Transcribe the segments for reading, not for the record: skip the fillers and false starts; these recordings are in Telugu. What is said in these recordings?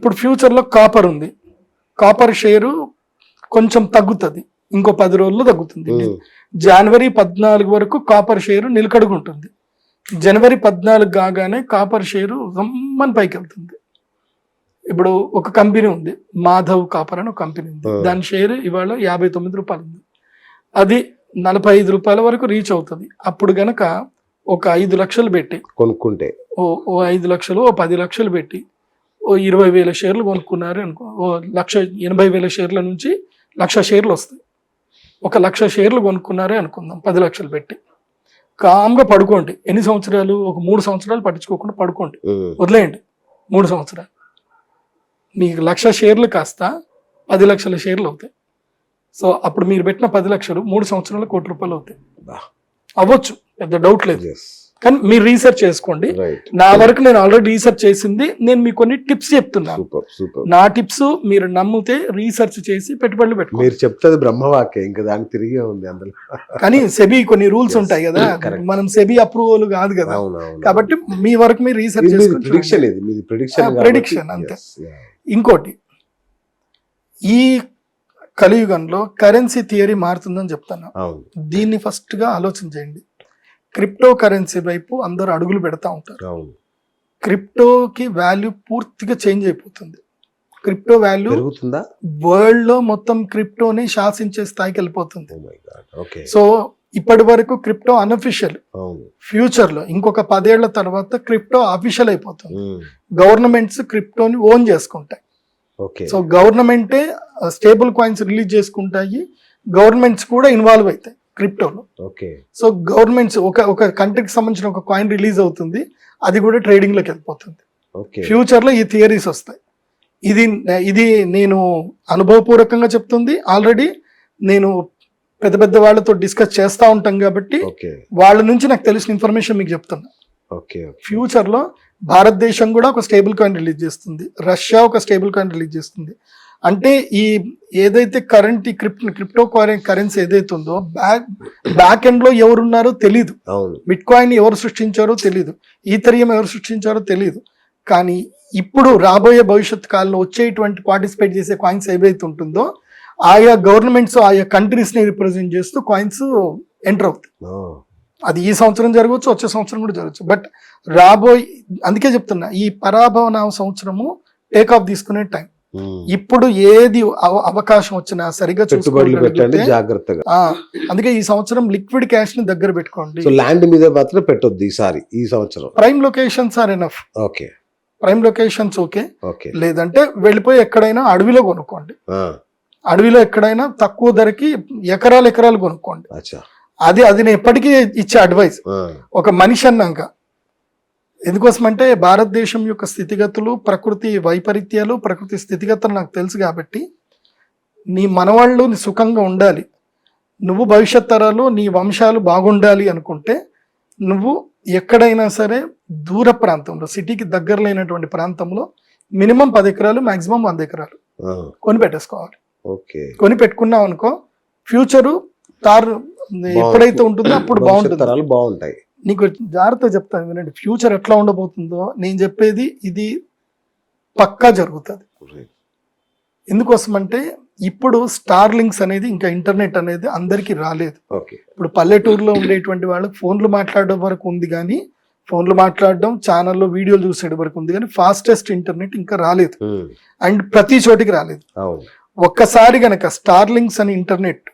ఇప్పుడు ఫ్యూచర్లో కాపర్ ఉంది, కాపర్ షేరు కొంచెం తగ్గుతుంది, ఇంకో 10 రోజుల్లో తగ్గుతుంది. జనవరి 14 వరకు కాపర్ షేరు నిలకడుగుంటుంది. జనవరి 14 కాగానే కాపర్ షేరు రమ్మని పైకి వెళ్తుంది. ఇప్పుడు ఒక కంపెనీ ఉంది, మాధవ్ కాపర్ అని ఒక కంపెనీ ఉంది, దాని షేర్ ఇవాళ 59 రూపాయలు ఉంది. అది 45 రూపాయల వరకు రీచ్ అవుతుంది. అప్పుడు గనక ఒక 5 లక్షలు పెట్టి కొనుక్కుంటే, ఓ 5 లక్షలు, ఓ 10 లక్షలు పెట్టి ఓ 20,000 షేర్లు కొనుక్కున్నారు అనుకో, ఓ 1,80,000 షేర్ల నుంచి 1,00,000 షేర్లు వస్తాయి. 1,00,000 షేర్లు కొనుక్కున్నారే అనుకుందాం 10 లక్షలు పెట్టి. కామ్గా పడుకోండి. ఎన్ని సంవత్సరాలు? ఒక 3 సంవత్సరాలు పట్టించుకోకుండా పడుకోండి, వదిలేయండి. 3 సంవత్సరాలు మీకు 1,00,000 షేర్లు కాస్త 10 లక్షల షేర్లు అవుతాయి. సో అప్పుడు మీరు పెట్టిన 10 లక్షలు 3 సంవత్సరాలు ₹1,00,000 అవుతాయి. అవ్వచ్చు, పెద్ద డౌట్ లేదు. కానీ మీరు రీసెర్చ్ చేసుకోండి. నా వరకు నేను ఆల్రెడీ రీసెర్చ్ చేసింది, నేను మీకు కొన్ని టిప్స్ చెప్తున్నాను. నా టిప్స్ మీరు నమ్మితే రీసెర్చ్ చేసి పెట్టుబడులు పెట్టుకోండి. మీరు చెప్తాది బ్రహ్మవాక్యం, ఇంకా దానికి తిరిగే ఉంది అందులో. కానీ సెబీ కొన్ని రూల్స్ ఉంటాయి కదా, మనం సెబీ అప్రూవల్ కాదు కదా, కాబట్టి మీ వరకు మీరు రీసెర్చ్ చేసుకోండి. ప్రెడిక్షన్ అంతే. ఇంకోటి, ఈ కలియుగంలో కరెన్సీ థియరీ మారుతుందని చెప్తాను. దీన్ని ఫస్ట్ గా ఆలోచన చేయండి. క్రిప్టో కరెన్సీ వైపు అందరూ అడుగులు పెడతా ఉంటారు. క్రిప్టోకి వాల్యూ పూర్తిగా చేంజ్ అయిపోతుంది. క్రిప్టో వాల్యూ వరల్డ్ లో మొత్తం క్రిప్టోని శాసించే స్థాయికి వెళ్ళిపోతుంది. సో ఇప్పటి వరకు క్రిప్టో అన్అఫిషియల్, ఫ్యూచర్ లో ఇంకొక 10 ఏళ్ల తర్వాత క్రిప్టో అఫిషియల్ అయిపోతుంది. గవర్నమెంట్స్ క్రిప్టోని ఓన్ చేసుకుంటాయి. సో గవర్నమెంటే స్టేబుల్ కాయిన్స్ రిలీజ్ చేసుకుంటాయి, గవర్నమెంట్స్ కూడా ఇన్వాల్వ్ అవుతాయి క్రిప్టోలో. సో గవర్నమెంట్స్ ఒక కంట్రీకి సంబంధించిన ఒక కాయిన్ రిలీజ్ అవుతుంది, అది కూడా ట్రేడింగ్ లోకి వెళ్ళిపోతుంది. ఫ్యూచర్ లో ఈ థియరీస్ వస్తాయి. ఇది నేను అనుభవపూర్వకంగా చెప్తుంది. ఆల్రెడీ నేను పెద్ద పెద్ద వాళ్ళతో డిస్కస్ చేస్తూ ఉంటాం కాబట్టి వాళ్ళ నుంచి నాకు తెలిసిన ఇన్ఫర్మేషన్ మీకు చెప్తున్నా. ఫ్యూచర్ లో భారతదేశం కూడా ఒక స్టేబుల్ కాయిన్ రిలీజ్ చేస్తుంది, రష్యా ఒక స్టేబుల్ కాయిన్ రిలీజ్ చేస్తుంది. అంటే ఈ ఏదైతే కరెంట్ క్రిప్టో కరెన్సీ ఏదైతే ఉందో బ్యాక్ ఎండ్ లో ఎవరున్నారో తెలీదు. బిట్ కాయిన్ ఎవరు సృష్టించారో తెలీదు, ఈథరియం ఎవరు సృష్టించారో తెలీదు. కానీ ఇప్పుడు రాబోయే భవిష్యత్ కాలంలో వచ్చేటువంటి పార్టిసిపేట్ చేసే కాయిన్స్ ఏవైతే ఉంటుందో ఆయా గవర్నమెంట్స్ ఆయా కంట్రీస్ ని రిప్రజెంట్ చేస్తూ కాయిన్స్ ఎంటర్ అవుతాయి. అది ఈ సంవత్సరం జరగవచ్చు, వచ్చే సంవత్సరం కూడా జరగచ్చు. బట్ అందుకే చెప్తున్నా, ఈ పరాభవన సంవత్సరము టేక్ ఆఫ్ తీసుకునే టైం. ఇప్పుడు ఏది అవకాశం వచ్చినా సరిగా చూసుకోండి, జాగ్రత్తగా. అందుకే ఈ సంవత్సరం లిక్విడ్ క్యాష్ ని దగ్గర పెట్టుకోండి. ల్యాండ్ మీద మాత్రం పెట్టొద్దు ఈసారి. ఈ సంవత్సరం prime locations are enough. Prime locations okay. లేదంటే వెళ్ళిపోయి ఎక్కడైనా అడవిలో కొనుక్కోండి. అడవిలో ఎక్కడైనా తక్కువ ధరకి ఎకరాలు కొనుక్కోండి. అది నేను ఎప్పటికీ ఇచ్చే అడ్వైస్. ఒక మనిషి అన్నాక ఎందుకోసమంటే భారతదేశం యొక్క స్థితిగతులు, ప్రకృతి వైపరీత్యాలు, ప్రకృతి స్థితిగతులు నాకు తెలుసు కాబట్టి నీ మనవాళ్ళు సుఖంగా ఉండాలి, నువ్వు భవిష్యత్ తరాలు నీ వంశాలు బాగుండాలి అనుకుంటే నువ్వు ఎక్కడైనా సరే దూర ప్రాంతంలో, సిటీకి దగ్గర లేనటువంటి ప్రాంతంలో మినిమం 10 ఎకరాలు, మాక్సిమం 100 ఎకరాలు కొని పెట్టేసుకోవాలి. కొని పెట్టుకున్నావు అనుకో, ఫ్యూచరు ఎప్పుడైతే ఉంటుందో అప్పుడు బాగుంటాయి. నీకు జాగ్రత్త చెప్తాను వినండి, ఫ్యూచర్ ఎట్లా ఉండబోతుందో నేను చెప్పేది ఇది పక్కా జరుగుతుంది. ఎందుకోసమంటే ఇప్పుడు స్టార్లింక్స్ అనేది, ఇంకా ఇంటర్నెట్ అనేది అందరికీ రాలేదు. ఇప్పుడు పల్లెటూరులో ఉండేటువంటి వాళ్ళకి ఫోన్లు మాట్లాడడం వరకు ఉంది, కానీ ఫోన్లు మాట్లాడడం, ఛానల్లో వీడియోలు చూసేటి వరకు ఉంది, కానీ ఫాస్టెస్ట్ ఇంటర్నెట్ ఇంకా రాలేదు. అండ్ ప్రతి చోటికి రాలేదు. ఒక్కసారి గనక స్టార్లింక్స్ అని ఇంటర్నెట్,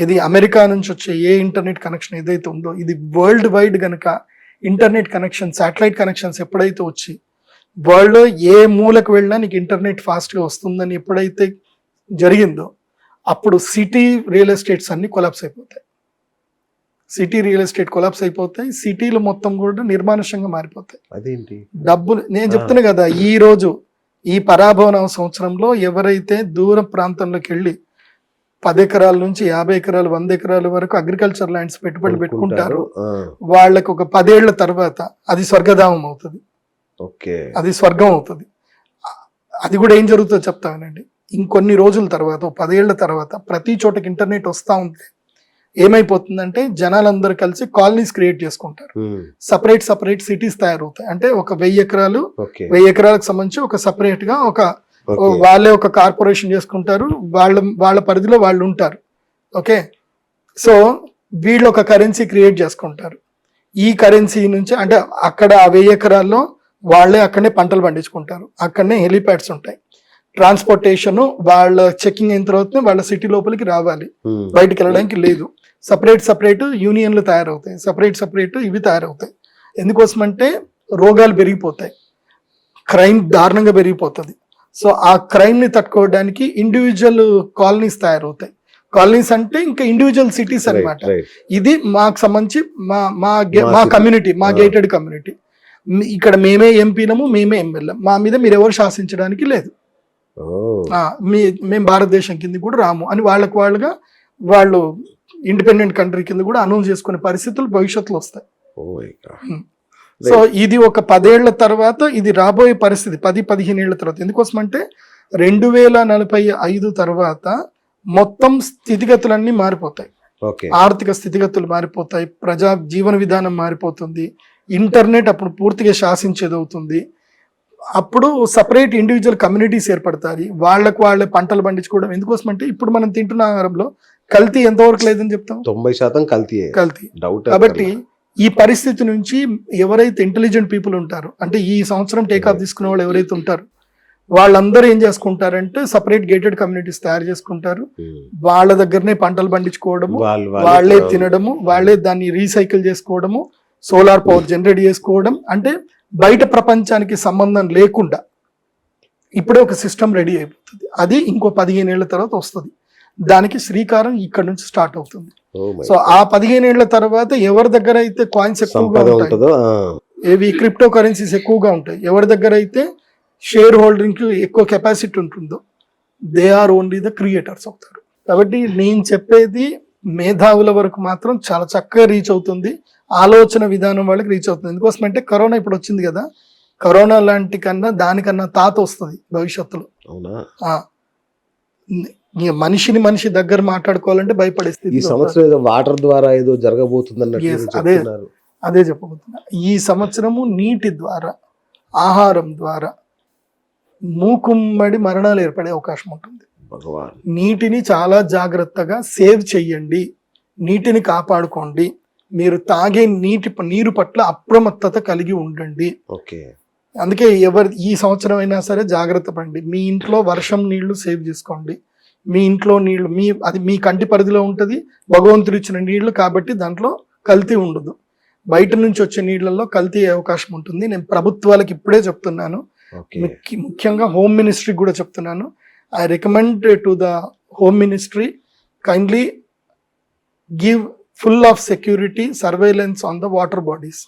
ఇది అమెరికా నుంచి వచ్చే ఏ ఇంటర్నెట్ కనెక్షన్ ఏదైతే ఉందో, ఇది వరల్డ్ వైడ్ గనక ఇంటర్నెట్ కనెక్షన్, శాటిలైట్ కనెక్షన్స్ ఎప్పుడైతే వచ్చి వరల్డ్ లో ఏ మూలకు వెళ్ళినా నీకు ఇంటర్నెట్ ఫాస్ట్గా వస్తుందని ఎప్పుడైతే జరిగిందో, అప్పుడు సిటీ రియల్ ఎస్టేట్స్ అన్ని కొలాప్స్ అయిపోతాయి. సిటీ రియల్ ఎస్టేట్ కొలాప్స్ అయిపోతాయి, సిటీలు మొత్తం కూడా నిర్మానుష్యంగా మారిపోతాయి. అదేంటి డబ్బులు నేను చెప్తున్నా కదా, ఈ రోజు ఈ పరాభవన సంవత్సరంలో ఎవరైతే దూర ప్రాంతంలోకి వెళ్ళి 10 ఎకరాల నుంచి 50 ఎకరాలు, 100 ఎకరాల వరకు అగ్రికల్చర్ ల్యాండ్స్ పెట్టుబడులు పెట్టుకుంటారు, వాళ్ళకి ఒక 10 ఏళ్ల తర్వాత అది స్వర్గధామం అవుతుంది. అది స్వర్గం అవుతుంది. అది కూడా ఏం జరుగుతుందో చెప్తానండి. ఇంకొన్ని రోజుల తర్వాత, 10 ఏళ్ల తర్వాత ప్రతి చోటకి ఇంటర్నెట్ వస్తూ ఉంటే ఏమైపోతుందంటే జనాలందరూ కలిసి కాలనీస్ క్రియేట్ చేసుకుంటారు. సపరేట్ సిటీస్ తయారవుతాయి. అంటే ఒక 1000 ఎకరాలు, 1000 ఎకరాలకు సంబంధించి ఒక సపరేట్ గా ఒక Okay. వాళ్ళే ఒక కార్పొరేషన్ చేసుకుంటారు, వాళ్ళ పరిధిలో వాళ్ళు ఉంటారు. ఓకే, సో వీళ్ళు ఒక కరెన్సీ క్రియేట్ చేసుకుంటారు. ఈ కరెన్సీ నుంచి అంటే అక్కడ 1000 ఎకరాల్లో వాళ్ళే అక్కడనే పంటలు పండించుకుంటారు, అక్కడనే హెలిప్యాడ్స్ ఉంటాయి, ట్రాన్స్పోర్టేషన్ వాళ్ళ చెకింగ్ అయిన తర్వాత వాళ్ళ సిటీ లోపలికి రావాలి, బయటికి వెళ్ళడానికి లేదు. సపరేట్ యూనియన్లు తయారవుతాయి, సపరేట్ ఇవి తయారవుతాయి. ఎందుకోసమంటే రోగాలు పెరిగిపోతాయి, క్రైమ్ దారుణంగా పెరిగిపోతుంది. సో ఆ క్రైమ్ ని తట్టుకోవడానికి ఇండివిజువల్ కాలనీస్ తయారవుతాయి. కాలనీస్ అంటే ఇంకా ఇండివిజువల్ సిటీస్ అన్నమాట. ఇది మాకు సంబంధించి మా కమ్యూనిటీ, మా గేటెడ్ కమ్యూనిటీ. ఇక్కడ మేమే ఎంపీలము, మేమే ఎమ్మెల్యే, మా మీద మీరు ఎవరు శాసించడానికి లేదు, మేము భారతదేశం కింద కూడా రాము అని వాళ్ళుగా వాళ్ళు ఇండిపెండెంట్ కంట్రీ కింద కూడా అనౌన్స్ చేసుకునే పరిస్థితులు భవిష్యత్తులో వస్తాయి. సో ఇది ఒక 10 ఏళ్ల తర్వాత ఇది రాబోయే పరిస్థితి, 10-15 ఏళ్ల తర్వాత. ఎందుకోసం అంటే 2045 తర్వాత మొత్తం స్థితిగతులన్నీ మారిపోతాయి. ఆర్థిక స్థితిగతులు మారిపోతాయి, ప్రజా జీవన విధానం మారిపోతుంది, ఇంటర్నెట్ అప్పుడు పూర్తిగా శాసించేది అవుతుంది. అప్పుడు సపరేట్ ఇండివిజువల్ కమ్యూనిటీస్ ఏర్పడతాయి, వాళ్ళే పంటలు పండించుకోవడం. ఎందుకోసం అంటే ఇప్పుడు మనం తింటున్న ఆహారంలో కల్తీ ఎంతవరకు లేదని చెప్తాం, 90% కల్తీ. కాబట్టి ఈ పరిస్థితి నుంచి ఎవరైతే ఇంటెలిజెంట్ పీపుల్ ఉంటారో, అంటే ఈ సంవత్సరం టేకాఫ్ తీసుకునే వాళ్ళు ఎవరైతే ఉంటారో వాళ్ళందరూ ఏం చేసుకుంటారంటే సపరేట్ గేటెడ్ కమ్యూనిటీస్ తయారు చేసుకుంటారు, వాళ్ళ దగ్గరనే పంటలు పండించుకోవడము, వాళ్ళే తినడము, వాళ్ళే దాన్ని రీసైకిల్ చేసుకోవడము, సోలార్ పవర్ జనరేట్ చేసుకోవడం. అంటే బయట ప్రపంచానికి సంబంధం లేకుండా ఇప్పుడే ఒక సిస్టమ్ రెడీ అయిపోతుంది. అది ఇంకో 15 ఏళ్ల తర్వాత వస్తుంది. దానికి శ్రీకారం ఇక్కడ నుంచి స్టార్ట్ అవుతుంది. సో ఆ 15 ఏళ్ల తర్వాత ఎవరి దగ్గర అయితే కాయిన్స్ ఎక్కువగా ఉంటాయో, ఏవి క్రిప్టో కరెన్సీస్ ఎక్కువగా ఉంటాయి, ఎవరి దగ్గర అయితే షేర్ హోల్డింగ్ కి ఎక్కువ కెపాసిటీ ఉంటుందో, they are only the creators అవుతారు. కాబట్టి నేను చెప్పేది మేధావుల వరకు మాత్రం చాలా చక్కగా రీచ్ అవుతుంది, ఆలోచన విధానం వాళ్ళకి రీచ్ అవుతుంది. ఎందుకోసం అంటే కరోనా ఇప్పుడు వచ్చింది కదా, కరోనా లాంటి కన్నా దానికన్నా తాత వస్తుంది భవిష్యత్తులో. మనిషి దగ్గర మాట్లాడుకోవాలంటే భయపడే స్థితి. ఈ సంవత్సరం ఏదో వాటర్ ద్వారా ఏదో జరగబోతుంది, అదే చెప్పబోతున్నా. ఈ సంవత్సరము నీటి ద్వారా, ఆహారం ద్వారా మూకుమ్మడి మరణాలు ఏర్పడే అవకాశం ఉంటుంది. నీటిని చాలా జాగ్రత్తగా సేవ్ చెయ్యండి, నీటిని కాపాడుకోండి, మీరు తాగే నీరు పట్ల అప్రమత్తత కలిగి ఉండండి. అందుకే ఈ సంవత్సరం అయినా సరే జాగ్రత్త పడండి. మీ ఇంట్లో వర్షం నీళ్లు సేవ్ చేసుకోండి, మీ ఇంట్లో నీళ్లు అది మీ కంటి పరిధిలో ఉంటుంది, భగవంతుడు ఇచ్చిన నీళ్లు కాబట్టి దాంట్లో కల్తీ ఉండదు. బయట నుంచి వచ్చే నీళ్లలో కల్తీ అయ్యే అవకాశం ఉంటుంది. నేను ప్రభుత్వాలకు ఇప్పుడే చెప్తున్నాను, ముఖ్యంగా హోమ్ మినిస్ట్రీ కూడా చెప్తున్నాను. I recommend to the home ministry, kindly give full of security surveillance on the water bodies.